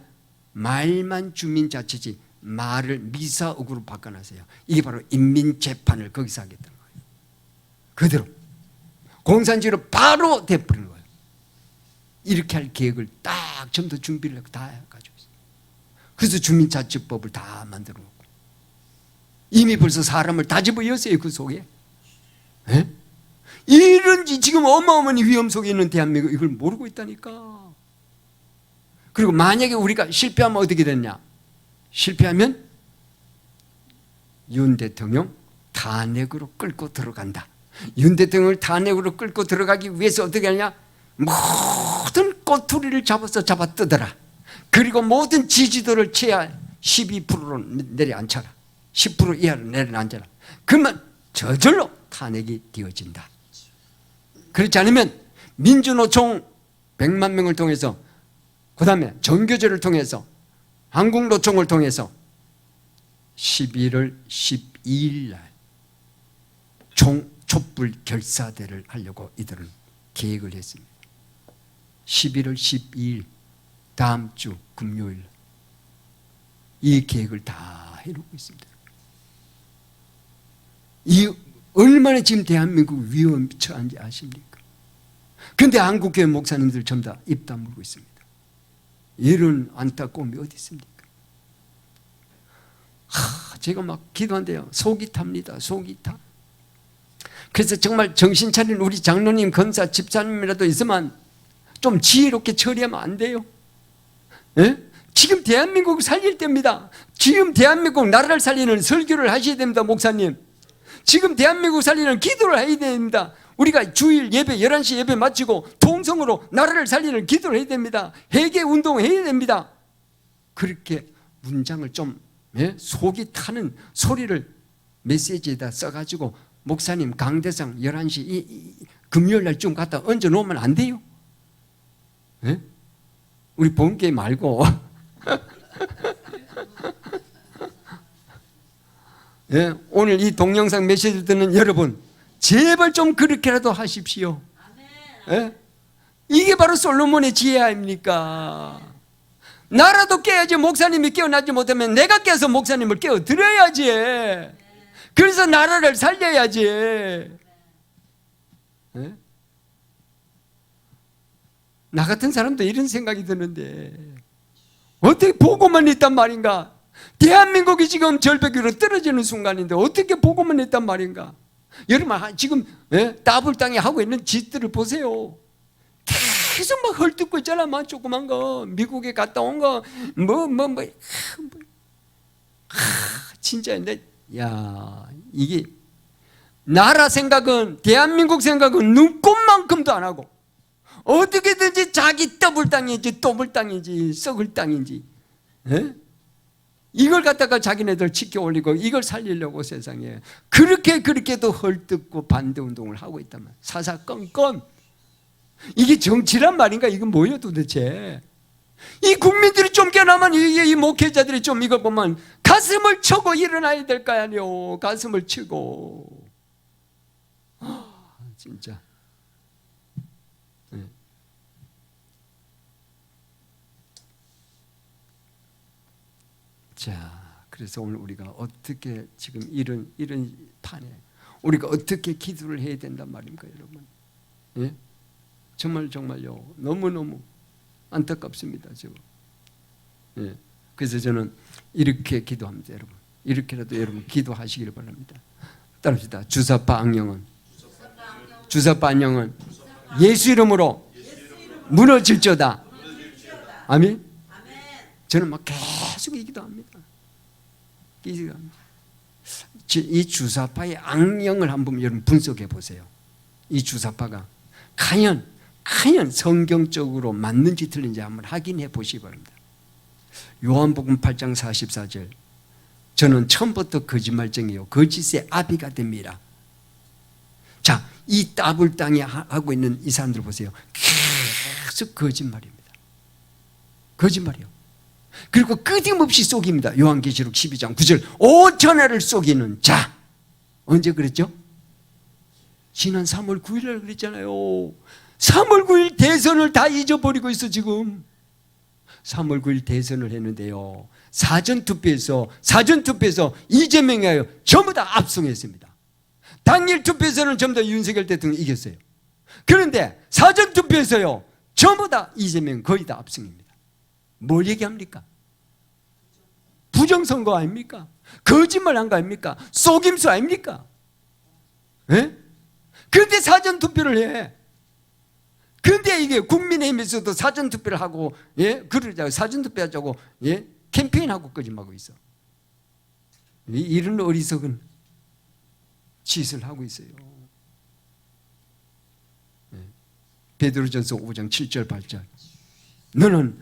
말만 주민자치지 말을 미사역으로 바꿔놨어요. 이게 바로 인민재판을 거기서 하겠다는 거예요. 그대로 공산주의로 바로 돼버리는 거예요. 이렇게 할 계획을 딱 전부 준비를 하고 다 가지고 있어요. 그래서 주민자치법을 다 만들어 놓고 이미 벌써 사람을 다 집어였어요. 그 속에. 에? 이런 지금 어마어마한 위험 속에 있는 대한민국 이걸 모르고 있다니까. 그리고 만약에 우리가 실패하면 어떻게 됐냐? 실패하면 윤 대통령 탄핵으로 끌고 들어간다. 윤 대통령을 탄핵으로 끌고 들어가기 위해서 어떻게 하냐? 모든 꼬투리를 잡아 뜯어라. 그리고 모든 지지도를 최하 12%로 내려앉혀라. 10% 이하로 내려앉혀라. 그러면 저절로 탄핵이 되어진다. 그렇지 않으면 민주노총 100만 명을 통해서, 그 다음에 정교제를 통해서, 한국노총을 통해서 11월 12일 날 촛불 결사대를 하려고 이들은 계획을 했습니다. 11월 12일 다음 주 금요일 이 계획을 다 해놓고 있습니다. 이 얼마나 지금 대한민국 위험에 처한지 아십니까? 그런데 한국교회 목사님들 전부 다 입 다물고 있습니다. 이런 안타까움이 어디 있습니까? 제가 막 기도한대요. 속이 탑니다. 속이 타. 그래서 정말 정신 차린 우리 장로님, 권사, 집사님이라도 있으면 좀 지혜롭게 처리하면 안 돼요? 예? 지금 대한민국을 살릴 때입니다. 지금 대한민국 나라를 살리는 설교를 하셔야 됩니다. 목사님, 지금 대한민국 살리는 기도를 해야 됩니다. 우리가 주일 예배 11시 예배 마치고 통성으로 나라를 살리는 기도를 해야 됩니다. 회개 운동을 해야 됩니다. 그렇게 문장을 좀 속이 타는 소리를 메시지에다 써가지고 목사님 강대상 11시 금요일 날 좀 갖다 얹어 놓으면 안 돼요? 예? 우리 본계 말고 예? 오늘 이 동영상 메시지 듣는 여러분, 제발 좀 그렇게라도 하십시오. 예? 이게 바로 솔로몬의 지혜 아닙니까? 나라도 깨야지. 목사님이 깨어나지 못하면 내가 깨서 목사님을 깨어드려야지. 그래서 나라를 살려야지. 예? 나 같은 사람도 이런 생각이 드는데 어떻게 보고만 있단 말인가? 대한민국이 지금 절벽 위로 떨어지는 순간인데 어떻게 보고만 있단 말인가? 여러분 지금 따블 땅에 하고 있는 짓들을 보세요. 계속 막 헐뜯고 있잖아. 막 조그만 거 미국에 갔다 온 거 진짜 야 이게 나라 생각은, 대한민국 생각은 눈꼽만큼도 안 하고 어떻게든지 자기 떠볼 땅이지 또볼 땅이지 썩을 땅인지 이걸 갖다가 자기네들 지켜 올리고 이걸 살리려고 세상에 그렇게도 헐뜯고 반대운동을 하고 있단 말이야. 사사건건. 이게 정치란 말인가? 이건 뭐예요 도대체? 이 국민들이 좀 깨어나면 이 목회자들이 좀 이걸 보면 가슴을 쳐고 일어나야 될 거 아니에요. 가슴을 치고. 진짜. 네. 자, 그래서 오늘 우리가 어떻게 지금 이런 판에 우리가 어떻게 기도를 해야 된단 말입니까, 여러분? 예? 정말요. 너무너무 안타깝습니다, 지금. 예. 그래서 저는 이렇게 기도합니다, 여러분. 이렇게라도 여러분 기도하시기를 바랍니다. 따라합시다. 주사파 악령은 예수 이름으로 무너질지어다. 아멘. 저는 막 계속 기도합니다. 이 주사파의 악령을 한번 여러분 분석해 보세요. 이 주사파가 과연 성경적으로 맞는지 틀린지 한번 확인해 보시기 바랍니다. 요한복음 8장 44절. 저는 처음부터 거짓말쟁이요 거짓의 아비가 됩니다. 자, 이 따블 땅에 하고 있는 이 사람들 보세요. 계속 거짓말입니다. 거짓말이요. 그리고 끊임없이 속입니다. 요한계시록 12장 9절. 5천회를 속이는 자. 언제 그랬죠? 지난 3월 9일날 그랬잖아요. 3월 9일 대선을 다 잊어버리고 있어 지금. 3월 9일 대선을 했는데요, 사전투표에서 이재명이요 전부 다 압승했습니다. 당일 투표에서는 전부 다 윤석열 대통령이 이겼어요. 그런데 사전투표에서요 전부 다 이재명 거의 다 압승입니다. 뭘 얘기합니까? 부정선거 아닙니까? 거짓말한 거 아닙니까? 속임수 아닙니까? 예? 그런데 사전투표를 해. 그런데 이게 국민의힘에서도 사전투표를 하고, 예? 그러자고 사전투표하자고, 예? 캠페인하고 거짓말하고 있어. 이런 어리석은 짓을 하고 있어요. 예. 베드로전서 5장 7절 8절. 너는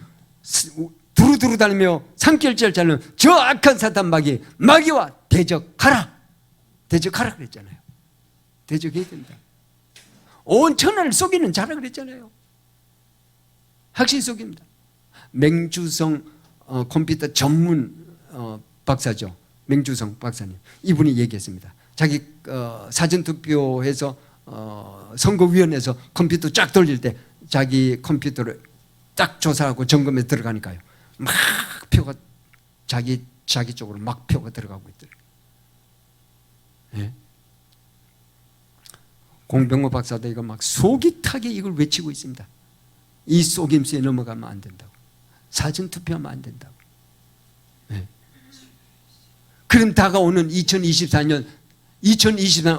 두루두루 다니며 산길질 자는 저 악한 사탄 마귀와 대적하라. 대적하라 그랬잖아요. 대적해야 된다. 온 천하를 속이는 자라 그랬잖아요. 확실히 속입니다. 맹주성 컴퓨터 전문 박사죠. 맹주성 박사님. 이분이 얘기했습니다. 자기 사전투표해서 선거위원회에서 컴퓨터 쫙 돌릴 때 자기 컴퓨터를 딱 조사하고 점검에 들어가니까요, 막 표가 자기 쪽으로 막 표가 들어가고 있더라고요. 예? 공병호 박사도 이거 막 속이 타게 이걸 외치고 있습니다. 이 속임수에 넘어가면 안 된다고. 사전투표하면 안 된다고. 네. 그럼 다가오는 2024년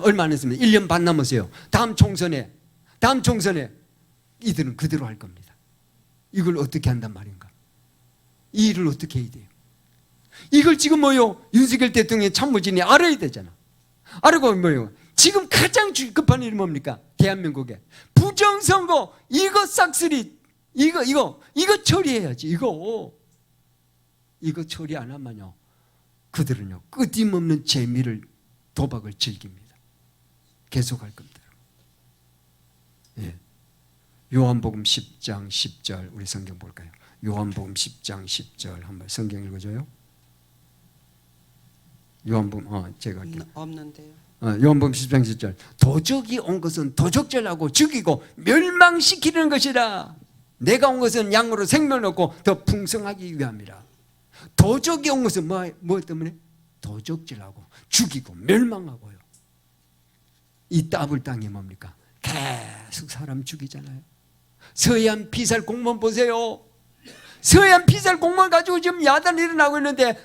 얼마 안 남았습니다. 1년 반 남았어요. 다음 총선에 이들은 그대로 할 겁니다. 이걸 어떻게 한단 말인가? 이 일을 어떻게 해야 돼요? 이걸 지금 윤석열 대통령의 참모진이 알아야 되잖아. 알고 지금 가장 급한 일이 뭡니까? 대한민국에 부정선거 이거 싹쓸이 이거 처리해야지. 이거 처리 안 하면요 그들은요 끊임없는 재미를 도박을 즐깁니다. 계속할 겁니다. 예. 요한복음 10장 10절 우리 성경 볼까요? 요한복음 10장 10절 한번 성경 읽어줘요. 요한복음 제가 할게요. 없는데요. 요한복음 10장 10절. 도적이 온 것은 도적질하고 죽이고 멸망시키는 것이라. 내가 온 것은 양으로 생명을 얻고 더 풍성하기 위함이라. 도적이 온 것은 뭐 때문에? 도적질하고 죽이고 멸망하고요. 이 따블 땅이 뭡니까? 계속 사람 죽이잖아요. 서해안 피살 공무원 보세요. 서해안 피살 공무원 가지고 지금 야단이 일어나고 있는데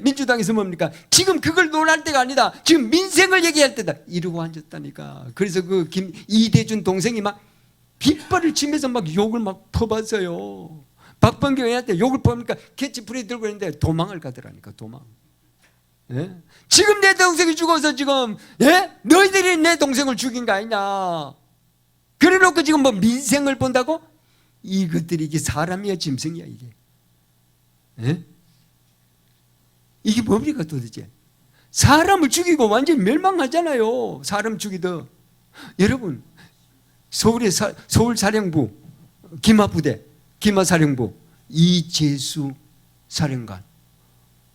민주당에서 뭡니까? 지금 그걸 논할 때가 아니다. 지금 민생을 얘기할 때다. 이러고 앉았다니까. 그래서 이대준 동생이 막 빗발을 치면서 막 욕을 막 퍼봤어요. 박범계 의원한테 욕을 퍼니까 캐치프레이 들고 있는데 도망을 가더라니까. 도망. 예? 지금 내 동생이 죽어서 지금 너희들이 내 동생을 죽인 거 아니냐. 그래놓고 지금 민생을 본다고? 이것들이 이게 사람이야 짐승이야 이게? 예? 이게 뭡니까 도대체? 사람을 죽이고 완전히 멸망하잖아요. 사람 죽이더. 여러분 서울사령부 기마사령부 이재수 사령관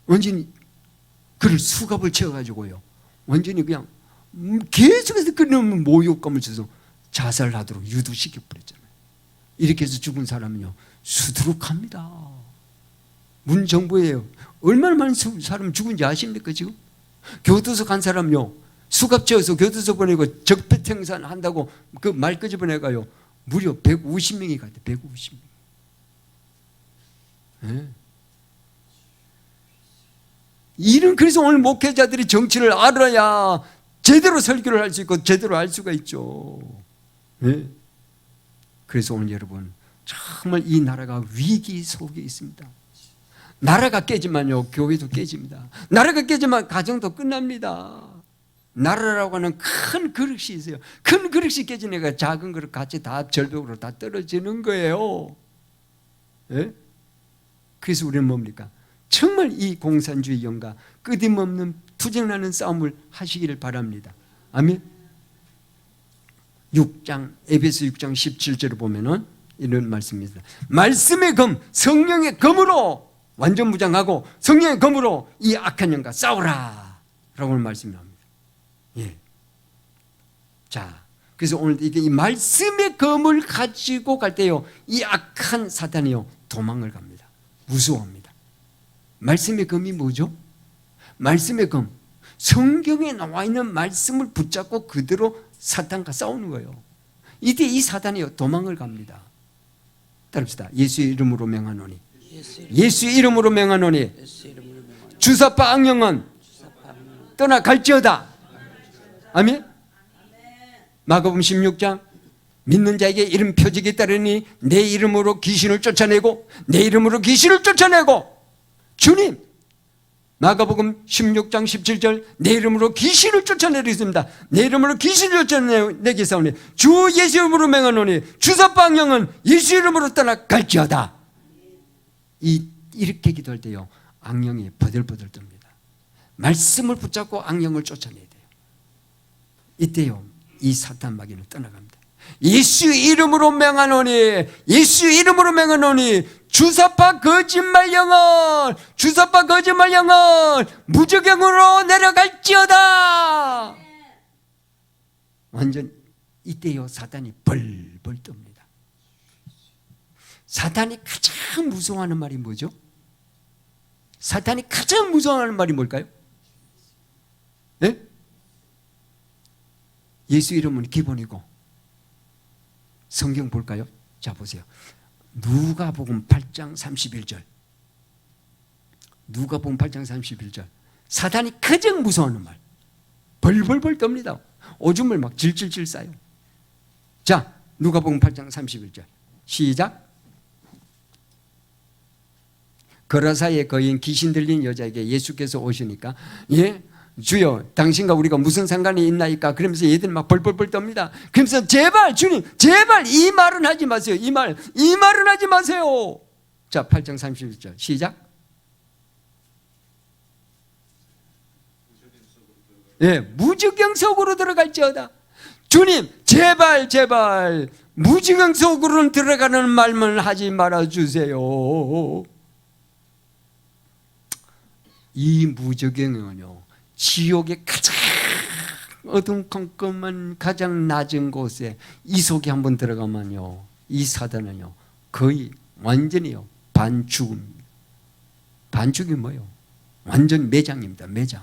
완전히 그를 수갑을 채워가지고요 완전히 그냥 계속해서 끊임없는 모욕감을 줘서 자살하도록 유도시켜버렸잖아요. 이렇게 해서 죽은 사람은요 수두룩합니다. 문정부예요. 얼마나 많은 사람 죽은지 아십니까? 지금 교도소 간 사람요 수갑 채워서 교도소 보내고 적폐청산 한다고 그 말 끄집어내가요 무려 150명이 갔대. 150명. 네. 그래서 오늘 목회자들이 정치를 알아야 제대로 설교를 할 수 있고 제대로 알 수가 있죠. 네. 그래서 오늘 여러분 정말 이 나라가 위기 속에 있습니다. 나라가 깨지면요 교회도 깨집니다. 나라가 깨지면 가정도 끝납니다. 나라라고 하는 큰 그릇이 있어요. 큰 그릇이 깨지니까 작은 그릇 같이 다 절벽으로 다 떨어지는 거예요. 네? 그래서 우리는 뭡니까? 정말 이 공산주의 영과 끊임없는 투쟁하는 싸움을 하시기를 바랍니다. 아멘. 에베소 6장 17절을 보면은 이런 말씀입니다. 말씀의 검, 성령의 검으로 완전 무장하고 성령의 검으로 이 악한 영과 싸우라 라고 말씀합니다. 예. 자, 그래서 오늘 이게 이 말씀의 검을 가지고 갈 때요, 이 악한 사탄이요 도망을 갑니다. 무서워합니다. 말씀의 검이 뭐죠? 말씀의 검, 성경에 나와 있는 말씀을 붙잡고 그대로 사탄과 싸우는 거예요. 이때 이 사탄이요 도망을 갑니다. 따릅시다. 예수의 이름으로 명하노니, 예수의 이름으로 명하노니 주사파 악령은 떠나갈지어다. 아멘. 마가복음 16장, 믿는 자에게 이름 표적이 따르니 내 이름으로 귀신을 쫓아내고, 내 이름으로 귀신을 쫓아내고, 주님, 마가복음 16장 17절, 내 이름으로 귀신을 쫓아내리습니다. 내 이름으로 귀신을 쫓아내게 사오니 주 예수 이름으로 명하노니 주사파 악령은 예수 이름으로 떠나갈지어다. 이렇게 기도할 때요, 악령이 버들버들 뜹니다. 말씀을 붙잡고 악령을 쫓아내야 돼요. 이때요, 이 사탄 마귀는 떠나갑니다. 예수 이름으로 명하노니, 예수 이름으로 명하노니 주사파 거짓말 영혼, 주사파 거짓말 영혼 무저갱으로 내려갈지어다. 완전 이때요 사탄이 벌벌 뜹니다. 사탄이 가장 무서워하는 말이 뭐죠? 사탄이 가장 무서워하는 말이 뭘까요? 네? 예수 이름은 기본이고, 성경 볼까요? 자, 보세요. 누가복음 8장 31절. 누가복음 8장 31절. 사탄이 가장 무서워하는 말. 벌벌벌 떱니다. 오줌을 막 질질질 싸요. 자, 누가복음 8장 31절. 시작. 거라사의 거인 귀신 들린 여자에게 예수께서 오시니까, 예, 주여 당신과 우리가 무슨 상관이 있나이까? 그러면서 얘들 막 벌벌벌 떱니다. 그러면서 제발 주님, 제발 이 말은 하지 마세요. 이 말은 하지 마세요. 자, 8장 31절 시작. 예, 무지경 속으로 들어갈지어다. 주님, 제발 무지경 속으로 들어가는 말만 하지 말아 주세요. 이 무저갱은요, 지옥의 가장 어둠컴컴한 가장 낮은 곳에 이 속에 한번 들어가면요, 이 사단은요 거의 완전히요 반죽입니다. 반죽이 뭐예요? 완전 매장입니다. 매장.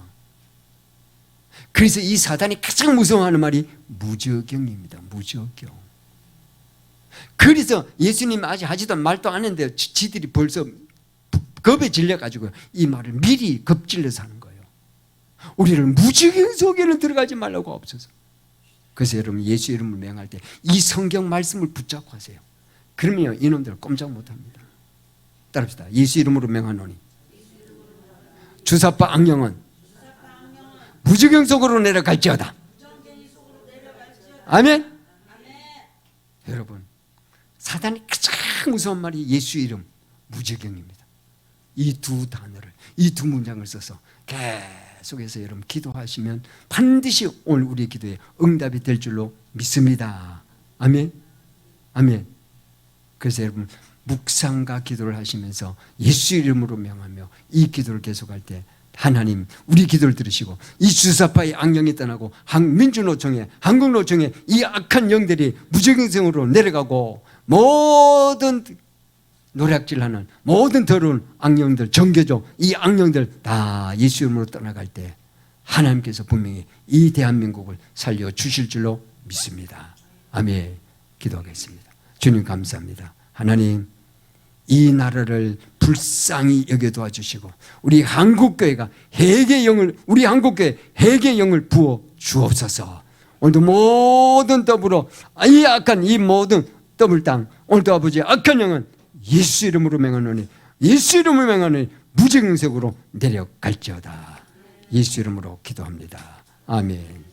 그래서 이 사단이 가장 무서워하는 말이 무저경입니다. 무저경. 그래서 예수님 아직 하지도 말도 안 했는데 지들이 벌써 겁에 질려가지고 이 말을 미리 겁질러서 하는 거예요. 우리는 무지경 속에는 들어가지 말라고 없어서. 그래서 여러분, 예수 이름을 명할 때 이 성경 말씀을 붙잡고 하세요. 그러면 이놈들 꼼짝 못합니다. 따라합시다. 예수 이름으로 명하노니 주사파 악령은 무지경 속으로 내려갈지어다. 아멘. 여러분, 사단이 가장 무서운 말이 예수 이름, 무지경입니다. 이 두 단어를, 이 두 문장을 써서 계속해서 여러분 기도하시면 반드시 오늘 우리의 기도에 응답이 될 줄로 믿습니다. 아멘. 아멘. 그래서 여러분 묵상과 기도를 하시면서 예수 이름으로 명하며 이 기도를 계속할 때 하나님 우리 기도를 들으시고 이 주사파의 악령이 떠나고 민주노총에, 한국노총에 이 악한 영들이 무적행성으로 내려가고 모든 노략질하는 모든 더러운 악령들, 정교조 이 악령들 다 예수 이름으로 떠나갈 때 하나님께서 분명히 이 대한민국을 살려주실 줄로 믿습니다. 아멘. 기도하겠습니다. 주님 감사합니다. 하나님 이 나라를 불쌍히 여겨 도와주시고 우리 한국교회가 회개의 영을, 우리 한국교회 회개의 영을 부어 주옵소서. 오늘도 모든 더불어 이 악한 이 모든 더블 땅 오늘도 아버지 악한 영은 예수 이름으로 명하노니 예수 이름으로 명하노니 무증색으로 내려갈지어다. 예수 이름으로 기도합니다. 아멘.